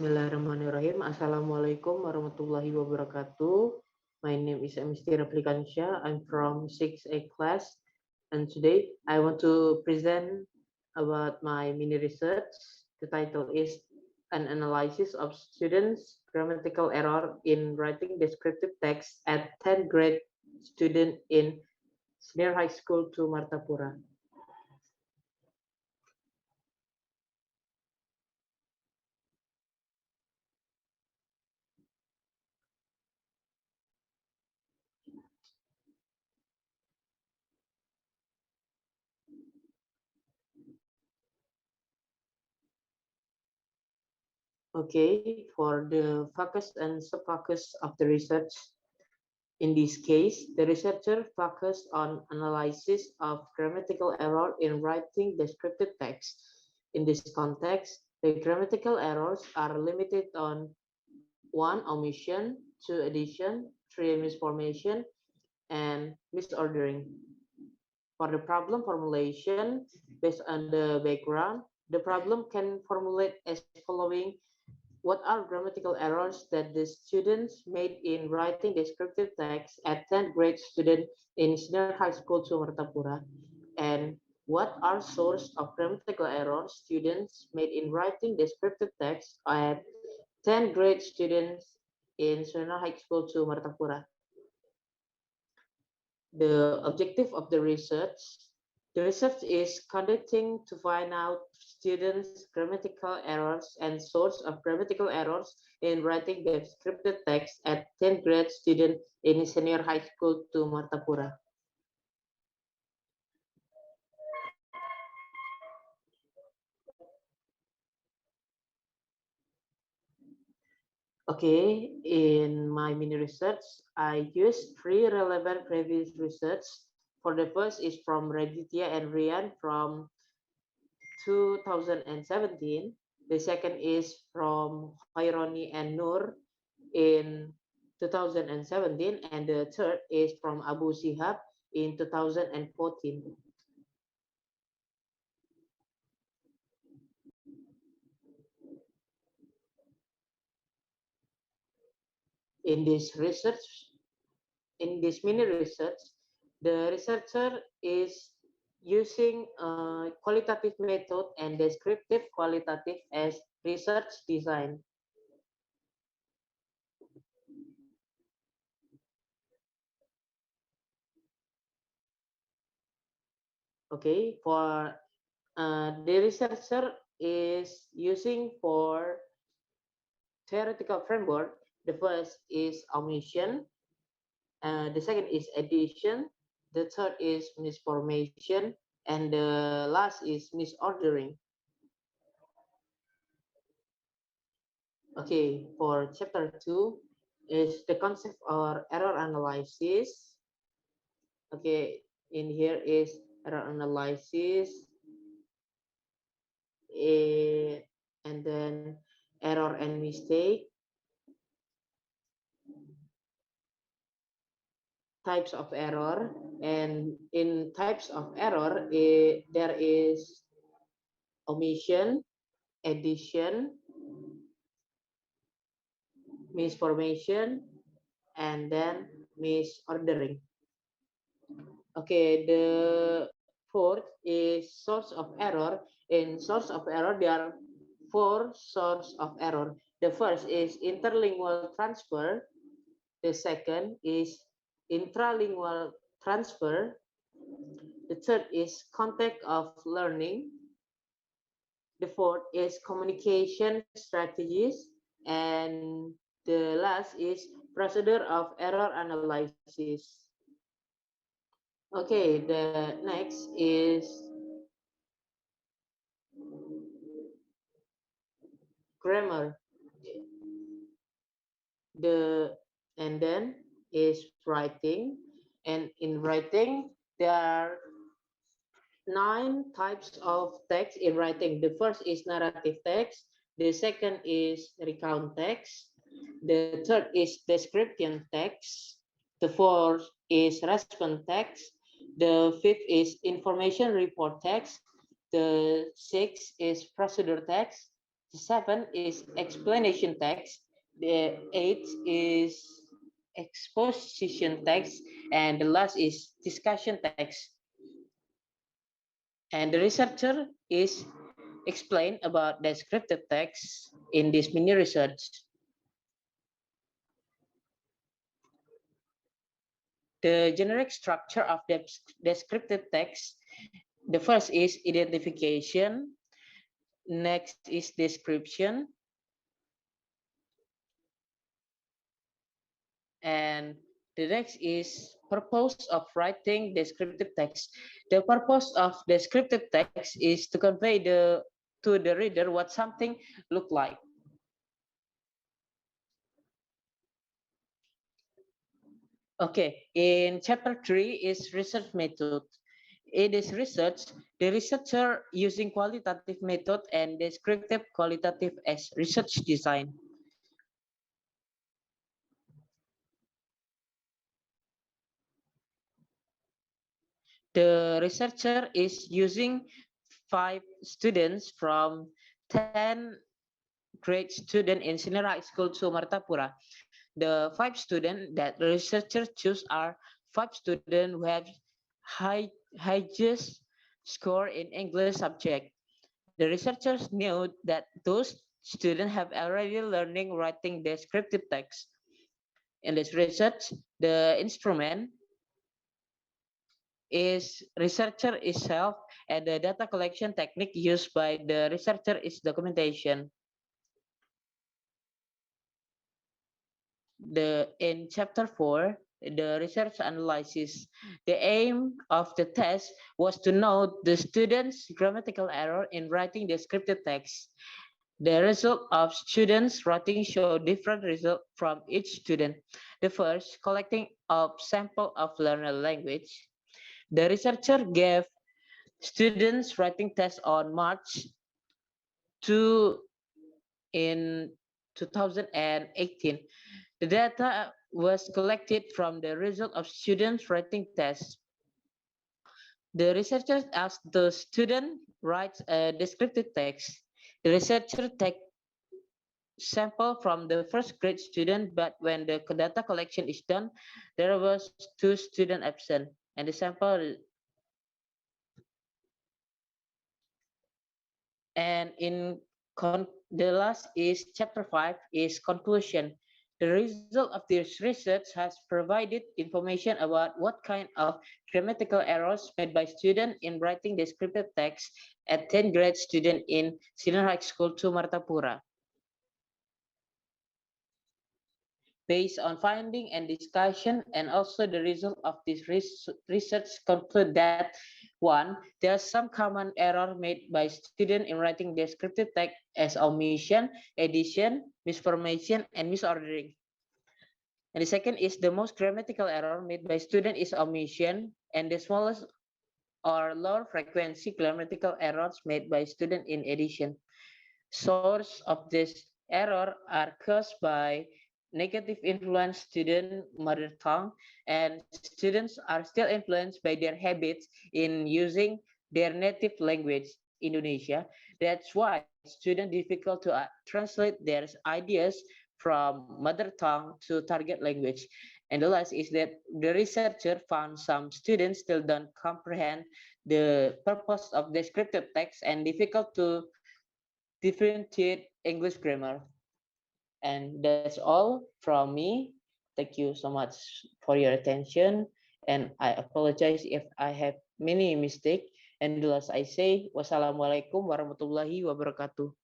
Bismillahirrahmanirrahim. Assalamualaikum warahmatullahi wabarakatuh. My name is Mr. Replikansha. I'm from 6A class, and today I want to present about my mini research. The title is An Analysis of Students' Grammatical Error in Writing Descriptive Text at 10th Grade Student in Senior High School to Martapura. Okay, for the focus and sub-focus of the research, in this case, the researcher focused on analysis of grammatical error in writing descriptive text. In this context, the grammatical errors are limited on 1. Omission, 2. Addition, 3. Misformation, and misordering. For the problem formulation, based on the background, the problem can formulate as following. What are grammatical errors that the students made in writing descriptive text at 10th grade student in senior high school to Martapura? And what are source of grammatical errors students made in writing descriptive text at 10th grade students in senior high school to Martapura? The objective of the research is conducting to find out students' grammatical errors and source of grammatical errors in writing descriptive text at 10th grade student in senior high school to Martapura. Okay, in my mini research, I used 3 relevant previous research. For the first is from Raditya and Rian from 2017. The second is from Khaironi and Nur in 2017. And the third is from Abu Sihab in 2014. In this mini research, the researcher is using a qualitative method and descriptive qualitative as research design. Okay, for the researcher is using for theoretical framework. The first is omission, the second is addition, the third is misformation, and the last is misordering. Okay, for chapter 2 is the concept or error analysis. Okay, in here is error analysis, and then error and mistake, types of error, and in types of error, there is omission, addition, misformation, and then misordering. Okay, the fourth is source of error. In source of error, there are 4 source of error. The first is interlingual transfer. The second is intralingual transfer. The third is context of learning. The fourth is communication strategies. And the last is procedure of error analysis. Okay, the next is grammar. And then is writing. And in writing, there are 9 types of text in writing. The first is narrative text. The second is recount text. The third is description text. The fourth is response text. The fifth is information report text. The sixth is procedure text. The 7 is explanation text. The 8 is exposition text, and the last is discussion text. And the researcher is explain about descriptive text in this mini research. The generic structure of the descriptive text, the first is identification, next is description, and the next is purpose of writing descriptive text. The purpose of descriptive text is to convey to the reader what something look like. Okay, in chapter 3 is research method. In this research, the researcher using qualitative method and descriptive qualitative as research design. The researcher is using 5 students from 10 grade student in Senior High School to Martapura. The 5 students that the researcher choose are 5 students who have highest score in English subject. The researchers knew that those students have already learning writing descriptive text. In this research, the instrument is researcher itself, and the data collection technique used by the researcher is documentation. In chapter 4, the research analysis. The aim of the test was to know the students' grammatical error in writing descriptive text. The result of students' writing show different results from each student. The first, collecting of sample of learner language. The researcher gave students writing tests on March 2 in 2018. The data was collected from the result of students writing tests. The researchers asked the student write a descriptive text. The researcher take sample from the first grade student, but when the data collection is done, there was 2 students absent, and the sample. And the last is chapter 5 is conclusion. The result of this research has provided information about what kind of grammatical errors made by students in writing descriptive text at 10th grade student in Senior High School to Martapura. Based on finding and discussion, and also the result of this research conclude that 1. There are some common error made by students in writing descriptive text as omission, addition, misformation, and misordering. And the second is the most grammatical error made by student is omission, and the smallest or low frequency grammatical errors made by student in addition. Source of this error are caused by negative influence student mother tongue, and students are still influenced by their habits in using their native language, Indonesia. That's why students difficult to translate their ideas from mother tongue to target language. And the last is that the researcher found some students still don't comprehend the purpose of descriptive text and difficult to differentiate English grammar. And that's all from me. Thank you so much for your attention. And I apologize if I have many mistakes. And the last I say, wassalamualaikum warahmatullahi wabarakatuh.